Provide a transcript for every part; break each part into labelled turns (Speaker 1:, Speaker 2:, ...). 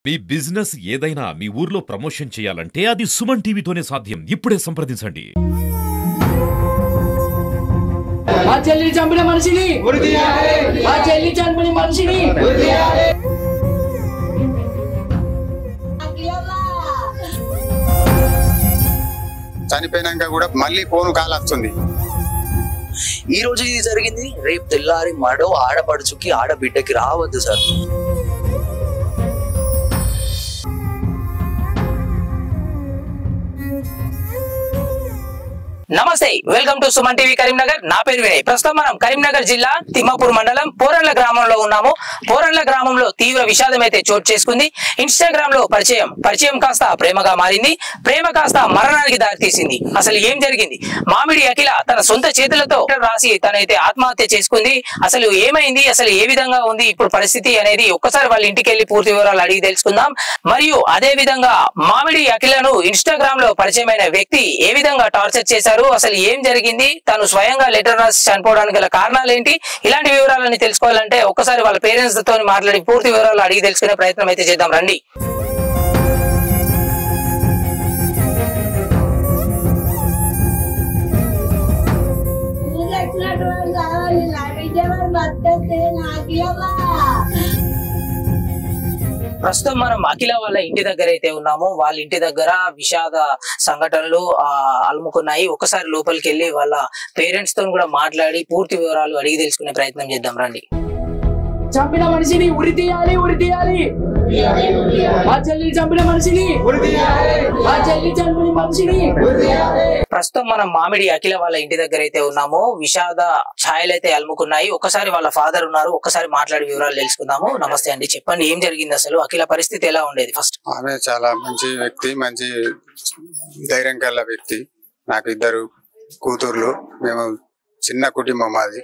Speaker 1: మీ business ఏదైనా మీ ఊర్లో promotion చేయాలంటే అది సుమన్ టీవీతోనే సాధ్యం. ఇప్పుడే సంప్రదించండి.
Speaker 2: మా చెల్లి చంపిన మనిషిని మా చెల్లి చంపిన మనిషిని
Speaker 3: చనిపోయినాక కూడా మళ్ళీ ఫోన్ కాల్ వస్తుంది.
Speaker 4: ఈ రోజు ఇది జరిగింది, రేపు తెల్లారి మడో ఆడపడుచుకి ఆడబిడ్డకి రావద్దు సార్. నమస్తే, welcome to Suman TV Karimnagar. నా పేరు వినయ్. ప్రస్తుతం మనం కరీంనగర్ జిల్లా తిమ్మాపూర్ మండలం పోరన్ల గ్రామంలో ఉన్నాము. పోరన్ల గ్రామంలో తీవ్ర విషాదం అయితే చోటు చేసుకుంది. ఇన్స్టాగ్రామ్ లో పరిచయం కాస్త ప్రేమగా మారింది. ప్రేమ కాస్త మరణానికి దారితీసింది. అసలు ఏం జరిగింది? మామిడి అఖిల తన సొంత చేతులతో రాసి తనైతే ఆత్మహత్య చేసుకుంది. అసలు ఏమైంది, అసలు ఏ విధంగా ఉంది ఇప్పుడు పరిస్థితి అనేది ఒక్కసారి వాళ్ళ ఇంటికి వెళ్లి పూర్తి వివరాలు అడిగి తెలుసుకుందాం. మరియు అదే విధంగా మామిడి అఖిలను ఇన్స్టాగ్రామ్ లో పరిచయమైన వ్యక్తి ఏ విధంగా టార్చర్ చేశారు, అసలు ఏం జరిగింది, తను స్వయంగా లెటర్ రాసి చనిపోవడానికి గల కారణాలు ఏంటి, ఇలాంటి వివరాలని తెలుసుకోవాలంటే ఒక్కసారి వాళ్ళ పేరెంట్స్ తో మాట్లాడి పూర్తి వివరాలు అడిగి తెలుసుకునే ప్రయత్నం అయితే చేద్దాం రండి. ప్రస్తుతం మనం అఖిల వాళ్ళ ఇంటి దగ్గర అయితే ఉన్నాము. వాళ్ళ ఇంటి దగ్గర విషాద సంఘటనలు అలుముకున్నాయి. ఒకసారి లోపలికి వెళ్ళి వాళ్ళ పేరెంట్స్ తో కూడా మాట్లాడి పూర్తి వివరాలు అడిగి తెలుసుకునే ప్రయత్నం చేద్దాం రండి.
Speaker 2: చంపిన మనిషిని ఉరి తీయాలి మా చెల్లి చంపిన మనిషిని మా చెల్లి చంపిన మనిషిని.
Speaker 4: ప్రస్తుతం మనం మామిడి అఖిల వాళ్ళ ఇంటి దగ్గర అయితే ఉన్నాము. విషాద ఛాయలు అయితే అలుముకున్నాయి. ఒకసారి వాళ్ళ ఫాదర్ ఉన్నారు, ఒక్కసారి మాట్లాడి వివరాలు తెలుసుకుందాము. నమస్తే అండి, చెప్పండి ఏం జరిగింది, అసలు అఖిల పరిస్థితి ఎలా ఉండేది? ఫస్ట్
Speaker 3: ఆమె చాలా మంచి వ్యక్తి, మంచి ధైర్యం కల వ్యక్తి. నాకు 2 కూతుర్లు. మేము చిన్న కుటుంబం. మాది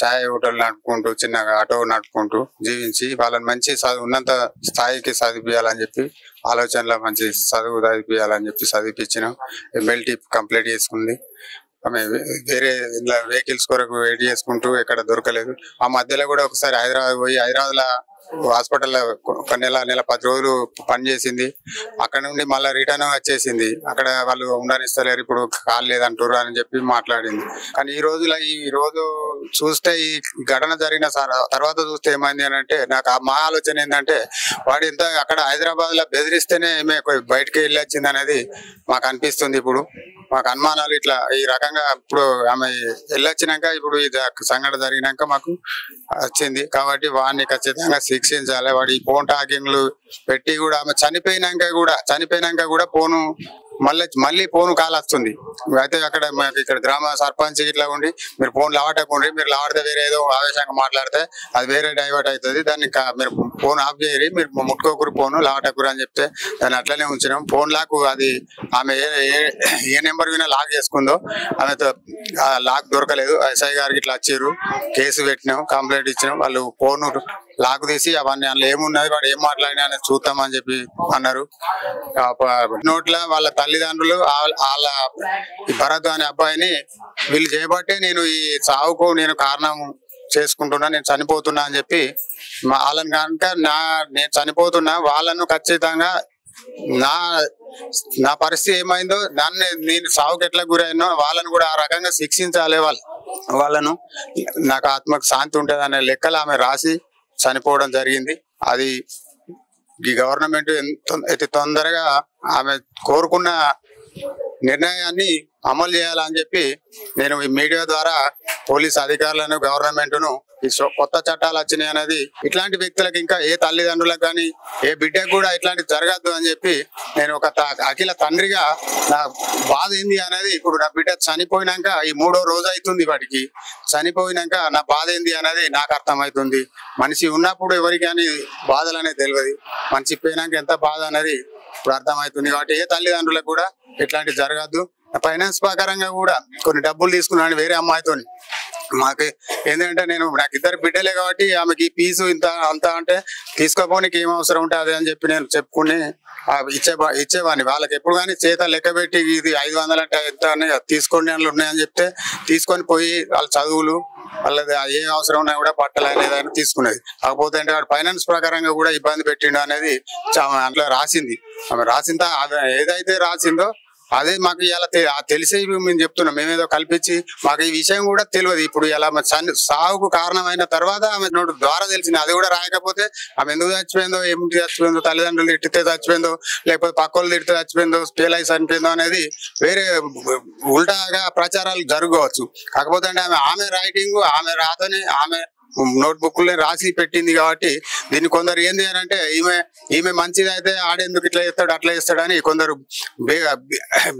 Speaker 3: చాయ్ హోటల్ నడుపుకుంటూ చిన్నగా ఆటో నడుపుకుంటూ జీవించి వాళ్ళని మంచి ఉన్నంత స్థాయికి చదివించాలని చెప్పి ఆలోచనలో మంచి చదువు చదివించాలని చెప్పి చదివించినాం. MLT కంప్లీట్ చేసుకుంది. ఆమె వేరే వెహికల్స్ కొరకు వెయిట్ చేసుకుంటూ ఎక్కడ దొరకలేదు. ఆ మధ్యలో కూడా ఒకసారి హైదరాబాద్ పోయి హైదరాబాద్లో హాస్పిటల్లో ఒక నెల 10 రోజులు పనిచేసింది. అక్కడ నుండి మళ్ళీ రిటర్న్ వచ్చేసింది. అక్కడ వాళ్ళు ఉండనిస్తలేరు, ఇప్పుడు కాల్ లేదంటారు అని చెప్పి మాట్లాడింది. కానీ ఈ రోజు చూస్తే ఈ ఘటన జరిగిన తర్వాత చూస్తే ఏమైంది అని అంటే, నాకు మా ఆలోచన ఏంటంటే, వాడు ఎంత అక్కడ హైదరాబాద్ లో బెదిరిస్తేనే ఏమే బయటకి వెళ్ళి వచ్చింది అనేది మాకు అనిపిస్తుంది. ఇప్పుడు మాకు అనుమానాలు ఇట్లా ఈ రకంగా ఇప్పుడు ఆమె వెళ్ళొచ్చినాక ఇప్పుడు ఈ సంఘటన జరిగినాక మాకు వచ్చింది. కాబట్టి వాడిని ఖచ్చితంగా శిక్షించాలి. వాడు ఈ ఫోన్ టాకింగ్లు పెట్టి కూడా ఆమె చనిపోయినాక కూడా ఫోను మళ్ళీ ఫోన్ కాల్ వస్తుంది. అయితే అక్కడ ఇక్కడ గ్రామ సర్పంచ్ ఇట్లా ఉండి మీరు ఫోన్ లావటకుండ్రి, మీరు లావడితే వేరే ఏదో ఆవేశంగా మాట్లాడితే అది వేరే డైవర్ట్ అవుతుంది, దాన్ని మీరు ఫోన్ ఆఫ్ చేయరి, మీరు ముట్టుకోకూరు ఫోన్ లావటకూరు అని చెప్తే దాన్ని అట్లనే ఉంచినాం. ఫోన్ లాక్ అది ఆమె ఏ నెంబర్ వినా లాక్ చేసుకుందో ఆమెతో లాక్ దొరకలేదు. SI గారికి ఇట్లా వచ్చారు, కేసు పెట్టినాం, కంప్లైంట్ ఇచ్చినాం. వాళ్ళు ఫోన్ లాక్ తీసి అవన్నీ అందులో ఏమున్నది, వాడు ఏం మాట్లాడినా అనేది చూద్దామని చెప్పి అన్నారు. నోట్ల వాళ్ళ తల్లిదండ్రులు వాళ్ళ భరత్ అనే అబ్బాయిని వీళ్ళు చేయబట్టే నేను ఈ సావుకు నేను కారణం చేసుకుంటున్నా, నేను చనిపోతున్నా అని చెప్పి వాళ్ళని కనుక నేను చనిపోతున్నా వాళ్ళను ఖచ్చితంగా నా పరిస్థితి ఏమైందో నేను సావుకు ఎట్లా గురైనో వాళ్ళను కూడా ఆ రకంగా శిక్షించాలి. వాళ్ళను నాకు ఆత్మకు శాంతి ఉంటుంది అనే లెక్కలు ఆమె రాసి చనిపోవడం జరిగింది. అది ఈ గవర్నమెంట్ ఎంత తొందరగా ఆమె కోరుకున్న నిర్ణయాన్ని అమలు చేయాలని చెప్పి నేను ఈ మీడియా ద్వారా పోలీస్ అధికారులను గవర్నమెంట్ను ఈ కొత్త చట్టాలు వచ్చినాయి అనేది ఇట్లాంటి వ్యక్తులకు ఇంకా ఏ తల్లిదండ్రులకు కానీ ఏ బిడ్డకు కూడా ఇట్లాంటివి జరగద్దు అని చెప్పి నేను ఒక అఖిల తండ్రిగా నా బాధ ఏంది అనేది, ఇప్పుడు నా బిడ్డ చనిపోయినాక ఈ 3వ రోజు అవుతుంది, వాటికి చనిపోయినాక నా బాధ ఏంది అనేది నాకు అర్థమవుతుంది. మనిషి ఉన్నప్పుడు ఎవరికి కానీ బాధలు అనేది తెలియదు, మనిషి పోయినాక ఎంత బాధ అనేది ఇప్పుడు అర్థమవుతుంది. కాబట్టి ఏ తల్లిదండ్రులకు కూడా ఇట్లాంటివి జరగద్దు. ఫైనాన్స్ ప్రకారంగా కూడా కొన్ని డబ్బులు తీసుకున్నాను వేరే అమ్మాయితోని. మాకు ఏంటంటే నాకు 2 బిడ్డలే కాబట్టి ఆమెకి ఫీజు ఇంత అంత అంటే తీసుకోపోనికి ఏం అవసరం ఉంటుంది అని చెప్పి నేను చెప్పుకుని ఇచ్చేవాడిని. వాళ్ళకి ఎప్పుడు కానీ చేత లెక్క పెట్టి ఇది 500 అంటే ఎంత తీసుకోండి అని ఉన్నాయని చెప్తే తీసుకొని పోయి వాళ్ళ చదువులు వాళ్ళది ఏ అవసరం ఉన్నా కూడా బట్టలు అనేది తీసుకునేది. కాకపోతే అంటే వాడు ఫైనాన్స్ ప్రకారంగా కూడా ఇబ్బంది పెట్టిండు అనేది అందులో రాసింది. ఆమె రాసిందా ఏదైతే రాసిందో అదే మాకు ఇలా తెలిసే మేము చెప్తున్నాం. మేమేదో కల్పించి మాకు ఈ విషయం కూడా తెలియదు. ఇప్పుడు ఇలా సాగుకు కారణమైన తర్వాత ఆమె నోటు ద్వారా తెలిసింది. అది కూడా రాయకపోతే ఆమె ఎందుకు చచ్చిపోయిందో, ఏమిటి చచ్చిపోయిందో, తల్లిదండ్రులు తిట్టితే చచ్చిపోయిందో, లేకపోతే పక్క వాళ్ళు తిడితే చచ్చిపోయిందో, పేలై చనిపోయిందో అనేది వేరే ఉల్టాగా ప్రచారాలు జరగవచ్చు. కాకపోతే అంటే ఆమె రైటింగ్, ఆమె రాతని, ఆమె నోట్బుక్ రాసి పెట్టింది కాబట్టి దీన్ని కొందరు ఏంది అని అంటే ఈమె మంచిది అయితే ఆడేందుకు ఇట్లా చేస్తాడు అట్లా చేస్తాడని కొందరు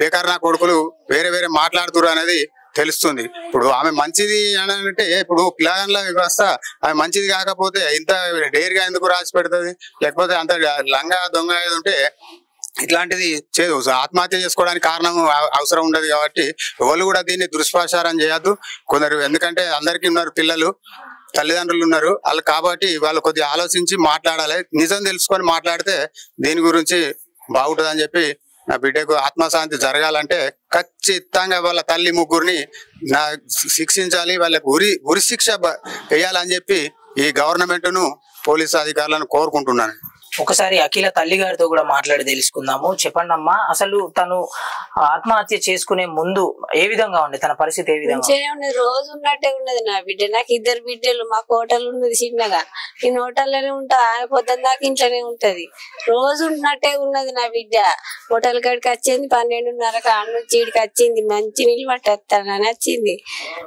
Speaker 3: బేకార్ నా కొడుకులు వేరే వేరే మాట్లాడుతున్నారు అనేది తెలుస్తుంది. ఇప్పుడు ఆమె మంచిది అని అంటే ఇప్పుడు పిల్లగాళ్ళ వ్యవస్థ ఆమె మంచిది కాకపోతే ఇంత డేర్గా ఎందుకు రాసి పెడుతుంది? లేకపోతే అంత లంగా దొంగ ఉంటే ఇట్లాంటిది చేయదు. ఆత్మహత్య చేసుకోవడానికి కారణం అవసరం ఉండదు కాబట్టి వాళ్ళు కూడా దీన్ని దుష్ప్రచారం చేయొద్దు. కొందరు ఎందుకంటే అందరికీ ఉన్నారు పిల్లలు, తల్లిదండ్రులు ఉన్నారు వాళ్ళు కాబట్టి వాళ్ళు కొద్దిగా ఆలోచించి మాట్లాడాలి. నిజం తెలుసుకొని మాట్లాడితే దీని గురించి బాగుంటుంది అని చెప్పి నా బిడ్డకు ఆత్మశాంతి జరగాలంటే ఖచ్చితంగా వాళ్ళ తల్లి ముగ్గురిని శిక్షించాలి, వాళ్ళకి ఉరి శిక్ష వేయాలని చెప్పి ఈ గవర్నమెంట్ను పోలీసు అధికారులను కోరుకుంటున్నాను.
Speaker 4: ఒకసారి అఖిల తల్లి గారితో కూడా మాట్లాడి తెలుసుకుందాము. చెప్పండి అమ్మా, అసలు తను ఆత్మహత్య చేసుకునే ముందు ఏ విధంగా ఉండే, తన పరిస్థితి ఏ విధంగా
Speaker 5: ఉన్నది? రోజు ఉన్నట్టే ఉన్నది నా బిడ్డ. నాకు 2 బిడ్డలు. మాకు హోటల్ ఉన్నది చిన్నగా. నేను హోటల్లోనే ఉంటా, ఆయన పొద్దున్న దాకా ఇంట్లోనే ఉంటది. రోజు ఉన్నట్టే ఉన్నది నా బిడ్డ. హోటల్ కాడికి వచ్చింది 12:30 నుంచి చీడికి వచ్చింది. మంచి నీళ్ళు పట్టేస్తానని వచ్చింది.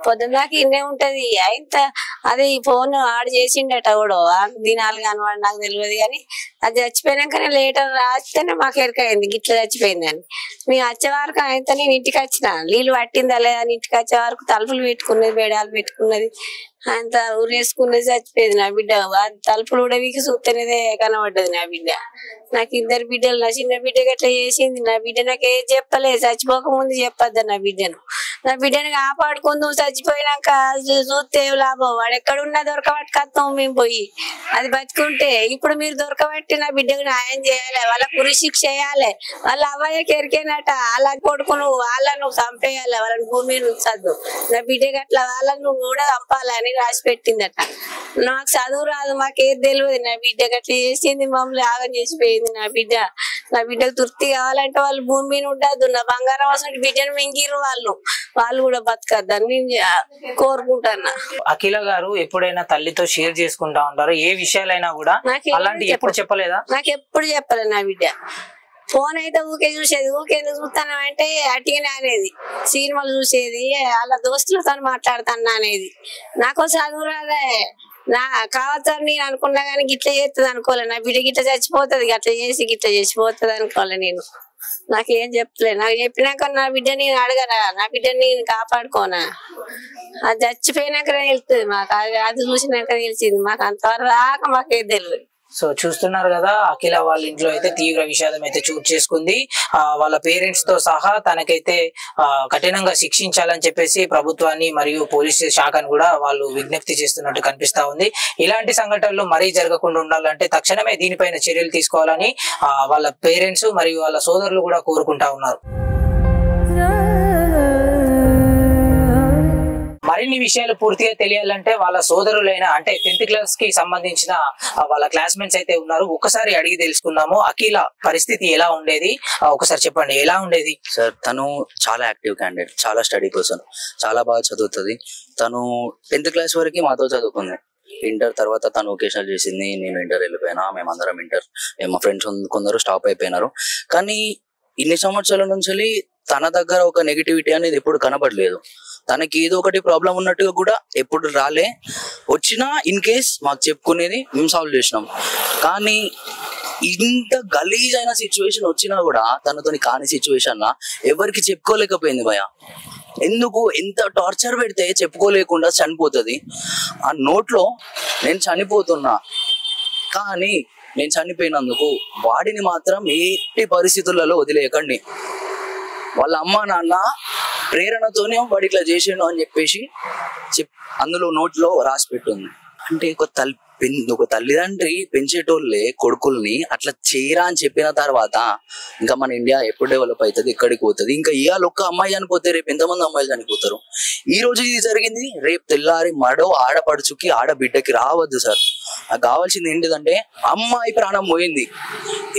Speaker 5: పొద్దున్న దాకా ఇన్నే ఉంటది. ఆయన అదే ఈ ఫోన్ ఆడు చేసిండట కూడా దినాలు కానివాడు నాకు తెలియదు. కానీ అది చచ్చిపోయినాకనే లేటర్ రాస్తేనే మాకు ఎరకైంది గిట్ల చచ్చిపోయిందని. మేము వచ్చే వరకు ఆయనతో నేను ఇంటికి వచ్చిన నీళ్ళు పట్టిందా లేదా అని ఇంటికి వచ్చే వరకు తలుపులు పెట్టుకున్నది, బేడాలు పెట్టుకున్నది, అంత ఊరేసుకున్నది, చచ్చిపోయింది నా బిడ్డ. తలుపులు కూడా వీకి చూస్తేనేదే కనబడ్డది నా బిడ్డ. నాకు 2 బిడ్డలు. నా చిన్న బిడ్డకి అట్లా చేసింది. నా బిడ్డ నాకు ఏం చెప్పలేదు. చచ్చిపోక ముందు చెప్పొద్దా నా బిడ్డను. నా బిడ్డను కాపాడుకుందాం. చచ్చిపోయినాక చూస్తే లాభం. వాడు ఎక్కడున్నా దొరకబట్టుకొస్తాం మేము పోయి. అది బతుకుంటే ఇప్పుడు మీరు దొరకబట్టి నా బిడ్డకు న్యాయం చేయాలి, వాళ్ళకు ఉరి శిక్ష చేయాలి. వాళ్ళ అవ్వయ్యకి ఎరికేనట వాళ్ళ కొడుకును వాళ్ళను చంపేయాలి, వాళ్ళని భూమి ఉంచద్దు. నా బిడ్డకి అట్లా వాళ్ళను కూడా చంపాలని రాసి పెట్టిందట. నాకు చదువు రాదు, మాకేది తెలియదు. నా బిడ్డకి అట్లా చేసింది, మమ్మల్ని ఆగం చేసిపోయింది నా బిడ్డ. నా బిడ్డకు తృప్తి కావాలంటే వాళ్ళు భూమి మీద ఉండద్దు. నా బంగారం అసలు బిడ్డను మింగిరు వాళ్ళు కూడా బతకద్దని నేను కోరుకుంటున్నా.
Speaker 4: అఖిల గారు ఎప్పుడైనా తల్లితో షేర్ చేసుకుంటా ఉంటారు ఏ విషయాలైనా కూడా? అలాంటి ఎప్పుడు చెప్పలేదా?
Speaker 5: నాకు ఎప్పుడు చెప్పలేదు నా బిడ్డ. ఫోన్ అయితే ఊకే చూసేది. ఊకే చూస్తాను అంటే అట్టిగానే అనేది. సినిమాలు చూసేది, వాళ్ళ దోస్తులతో మాట్లాడుతాను అనేది. నాకు చదువు రాదే. నా కావచ్చని నేను అనుకున్నా కానీ గిట్ల చేస్తుంది అనుకోలే. నా బిడ్డ గిట్ల చచ్చిపోతుంది, గట్ల చేసి గిట్ల చేసిపోతుంది అనుకోలే నేను. నాకేం చెప్పలేదు. నాకు చెప్పినాక నా బిడ్డ నేను అడగరా, నా బిడ్డని నేను కాపాడుకోనా? అది చచ్చిపోయినాకనే తెలుస్తుంది మాకు. అది చూసినాక తెలిసింది మాకు. అంతవరకు రాక మాకేం తెలియదు.
Speaker 4: సో చూస్తున్నారు కదా, అఖిల వాళ్ళ ఇంట్లో అయితే తీవ్ర విషాదం అయితే చోటు చేసుకుంది. వాళ్ళ పేరెంట్స్ తో సహా తనకైతే కఠినంగా శిక్షించాలని చెప్పేసి ప్రభుత్వాన్ని మరియు పోలీసు శాఖను కూడా వాళ్ళు విజ్ఞప్తి చేస్తున్నట్టు కనిపిస్తా ఉంది. ఇలాంటి సంఘటనలు మరీ జరగకుండా ఉండాలంటే తక్షణమే దీనిపైన చర్యలు తీసుకోవాలని వాళ్ళ పేరెంట్స్ మరియు వాళ్ళ సోదరులు కూడా కోరుకుంటా ఉన్నారు. మరిన్ని విషయాలు పూర్తిగా తెలియాలంటే వాళ్ళ సోదరులైన అంటే 10th క్లాస్ కి సంబంధించిన వాళ్ళ క్లాస్మేట్స్ అయితే ఉన్నారు, ఒకసారి అడిగి తెలుసుకుందాము. అఖిల పరిస్థితి ఎలా ఉండేది ఒకసారి చెప్పండి, ఎలా ఉండేది?
Speaker 6: సార్ తను చాలా యాక్టివ్ క్యాండిడేట్, చాలా స్టడీ పర్సన్, చాలా బాగా చదువుతుంది. తను 10th క్లాస్ వరకు మాతో చదువుకుంది. ఇంటర్ తర్వాత తను ఒకేషనల్ చేసింది, నేను ఇంటర్ వెళ్ళిపోయినా. మేమందరం ఇంటర్, మా ఫ్రెండ్స్ కొందరు స్టాప్ అయిపోయినారు. కానీ ఇన్ని సంవత్సరాల నుంచి తన దగ్గర ఒక నెగిటివిటీ అనేది ఎప్పుడు కనబడలేదు. తనకి ఏదో ఒకటి ప్రాబ్లం ఉన్నట్టుగా కూడా ఎప్పుడు రాలే. వచ్చినా ఇన్ కేస్ మాకు చెప్పుకునేది, మేము సాల్వ్ చేసినాం. కానీ ఇంత గలీజ్ అయిన సిచ్యువేషన్ వచ్చినా కూడా తనతోని కాని సిచ్యువేషన్ లా ఎవరికి చెప్పుకోలేకపోయింది భయ. ఎందుకు ఎంత టార్చర్ పెడితే చెప్పుకోలేకుండా చనిపోతుంది. ఆ నోట్లో నేను చనిపోతున్నా, కానీ నేను చనిపోయినందుకు వాడిని మాత్రం ఎట్టి పరిస్థితులలో వదిలేయకండి. వాళ్ళ అమ్మ నాన్న ప్రేరణతోనే వాడు ఇట్లా చేసిండు అని చెప్పేసి అందులో నోట్లో రాసి పెట్టుంది. అంటే ఒక ఒక తల్లిదండ్రి పెంచేటోళ్ళే కొడుకుల్ని అట్లా చేయరా అని చెప్పిన తర్వాత ఇంకా మన ఇండియా ఎప్పుడు డెవలప్ అవుతుంది, ఎక్కడికి పోతుంది? ఇంకా ఇవాళ ఒక్క అమ్మాయి చనిపోతే రేపు ఎంతమంది అమ్మాయిలు చనిపోతారు? ఈ రోజు ఇది జరిగింది, రేపు తెల్లారి మడో ఆడపడుచుకి ఆడబిడ్డకి రావద్దు సార్. నాకు కావాల్సింది ఏంటిదంటే అమ్మాయి ప్రాణం పోయింది,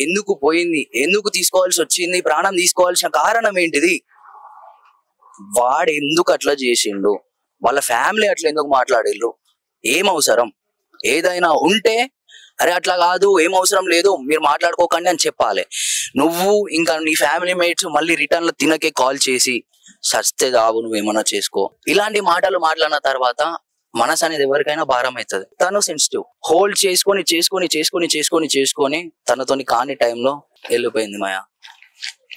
Speaker 6: ఎందుకు పోయింది, ఎందుకు తీసుకోవాల్సి వచ్చింది, ప్రాణం తీసుకోవాల్సిన కారణం ఏంటిది, వాడు ఎందుకు అట్లా చేసిండు, వాళ్ళ ఫ్యామిలీ అట్లా ఎందుకు మాట్లాడిల్లు, ఏం అవసరం? ఏదైనా ఉంటే అరే అట్లా కాదు, ఏం అవసరం లేదు, మీరు మాట్లాడుకోకండి అని చెప్పాలి. నువ్వు ఇంకా నీ ఫ్యామిలీ మేట్స్ మళ్ళీ రిటర్న్ లో తినకే కాల్ చేసి సస్తే దావు నువ్వేమన్నా చేసుకో, ఇలాంటి మాటలు మాట్లాడిన తర్వాత మనసు అనేది ఎవరికైనా భారం అవుతుంది. తను సెన్సిటివ్ హోల్డ్ చేసుకొని చేసుకొని చేసుకొని చేసుకొని చేసుకొని తనతోని కాని టైంలో వెళ్ళిపోయింది మాయా.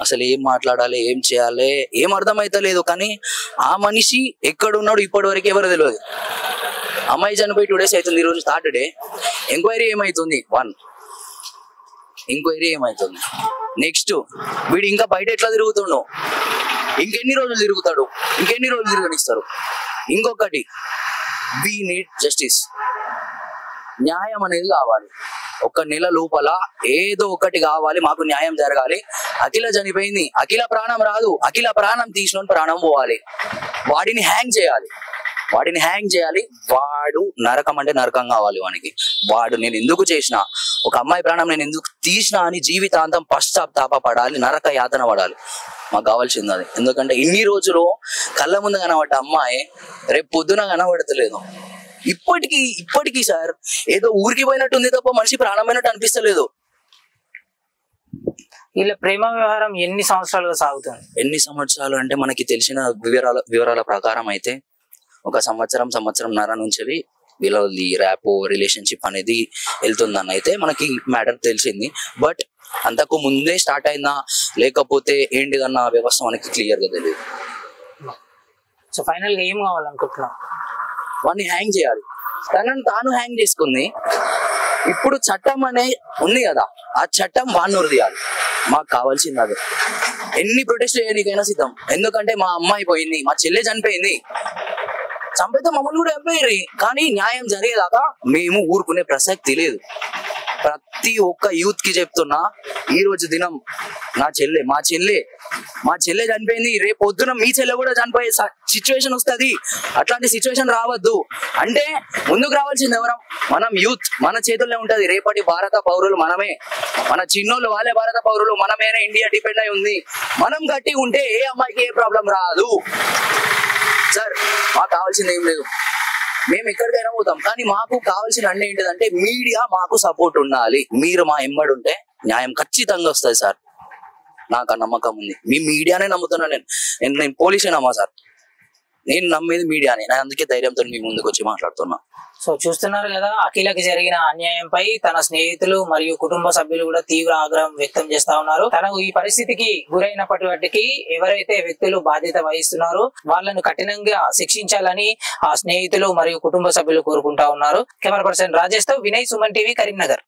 Speaker 6: అసలు ఏం మాట్లాడాలి, ఏం చేయాలి, ఏం అర్థమైతలేదు. కానీ ఆ మనిషి ఎక్కడున్నాడు ఇప్పటి వరకు ఎవరు తెలియదు. అమ్మాయి చనిపోయి 2 days అవుతుంది, ఈరోజు సాటర్డే. ఎంక్వైరీ ఏమైతుంది? 1 ఎంక్వైరీ ఏమైతుంది? నెక్స్ట్ వీడు ఇంకా బయట ఎట్లా తిరుగుతుండో, ఇంకెన్ని రోజులు తిరుగుతాడు, ఇంకెన్ని రోజులు తిరగనిస్తారు? ఇంకొకటి, వి నీడ్ జస్టిస్. న్యాయం అనేది కావాలి. 1 నెల లోపల ఏదో ఒకటి కావాలి, మాకు న్యాయం జరగాలి. అఖిల చనిపోయింది, అఖిల ప్రాణం రాదు, అఖిల ప్రాణం తీసిన ప్రాణం పోవాలి. వాడిని హ్యాంగ్ చేయాలి, వాడిని హ్యాంగ్ చేయాలి. వాడు నరకం అంటే నరకం కావాలి వానికి. వాడు నేను ఎందుకు చేసిన, ఒక అమ్మాయి ప్రాణం నేను ఎందుకు తీసిన అని జీవితాంతం పశ్చాత్తాప పడాలి, నరక యాతన పడాలి. మాకు కావాల్సింది అది. ఎందుకంటే ఇన్ని రోజులు కళ్ళ ముందు కనబడ్డ అమ్మాయి రేపు పొద్దున కనబడతలేదు. ఇప్పటికీ సార్ ఏదో ఊరికి పోయినట్టుంది తప్ప మనిషి ప్రాణమైనట్టు అనిపిస్తలేదు.
Speaker 4: వీళ్ళ ప్రేమ వ్యవహారం ఎన్ని సంవత్సరాలుగా సాగుతుంది?
Speaker 6: ఎన్ని సంవత్సరాలు అంటే మనకి తెలిసిన వివరాల ప్రకారం అయితే 1 సంవత్సరంన్నర నుంచి వీళ్ళది ర్యాపో రిలేషన్షిప్ అనేది వెళ్తుందని అయితే మనకి మ్యాటర్ తెలిసింది. బట్ అంతకు ముందే స్టార్ట్ అయిందా లేకపోతే ఏంటిదన్న వ్యవస్థ మనకి క్లియర్ గా తెలియదు.
Speaker 4: సో ఫైనల్ గా ఏం కావాలనుకుంటున్నాం?
Speaker 6: వాడిని హ్యాంగ్ చేయాలి. తనను తాను హ్యాంగ్ చేసుకుంది. ఇప్పుడు చట్టం అనే ఉంది కదా, ఆ చట్టం వాడిని తీయాలి. మాకు కావాల్సింది అదే. ఎన్ని ప్రొటెస్ట్ చేయడానికైనా సిద్ధం. ఎందుకంటే మా అమ్మాయి పోయింది, మా చెల్లె చనిపోయింది, చంపితే మమ్మల్ని కూడా చంపేయాలి. కానీ న్యాయం జరిగేదాకా మేము ఊరుకునే ప్రసక్తి లేదు. ప్రతి ఒక్క యూత్ కి చెప్తున్నా, ఈ రోజు దినం మా చెల్లె చనిపోయింది, రేపు పొద్దున మీ చెల్లె కూడా చనిపోయే సిచ్యువేషన్ వస్తుంది. అట్లాంటి సిచ్యువేషన్ రావద్దు అంటే ముందుకు రావాల్సింది ఎవరం? మనం యూత్. మన చేతుల్లో ఉంటది. రేపటి భారత పౌరులు మనమే, మన చిన్నోళ్ళు వాళ్ళే భారత పౌరులు మనమేనా. ఇండియా డిపెండ్ అయి ఉంది. మనం గట్టి ఉంటే ఏ అమ్మాయికి ఏ ప్రాబ్లం రాదు సార్. మాకు కావాల్సింది ఏం లేదు, మేము ఎక్కడికైనా పోతాం. కానీ మాకు కావాల్సిన అన్నీ ఏంటిదంటే మీడియా మాకు సపోర్ట్ ఉండాలి. మీరు మా ఎంబడి ఉంటే న్యాయం ఖచ్చితంగా వస్తుంది సార్. నాకు ఆ నమ్మకం ఉంది. మీ మీడియానే నమ్ముతున్నా. నేను పోలీసే నమ్మా సార్. నేను నమ్మేది మీడియానే. నేను అందుకే ధైర్యంతో మీ ముందుకు వచ్చి మాట్లాడుతున్నా.
Speaker 4: సో చూస్తున్నారు కదా, అఖిలకి జరిగిన అన్యాయంపై తన స్నేహితులు మరియు కుటుంబ సభ్యులు కూడా తీవ్ర ఆగ్రహం వ్యక్తం చేస్తా ఉన్నారు. తనకు ఈ పరిస్థితికి గురైనప్పటికీ ఎవరైతే వ్యక్తులు బాధ్యత వహిస్తున్నారో వాళ్ళను కఠినంగా శిక్షించాలని ఆ స్నేహితులు మరియు కుటుంబ సభ్యులు కోరుకుంటా ఉన్నారు. కెమెరా పర్సన్ రాజేష్ తో వినయ్, సుమన్ టీవీ, కరీంనగర్.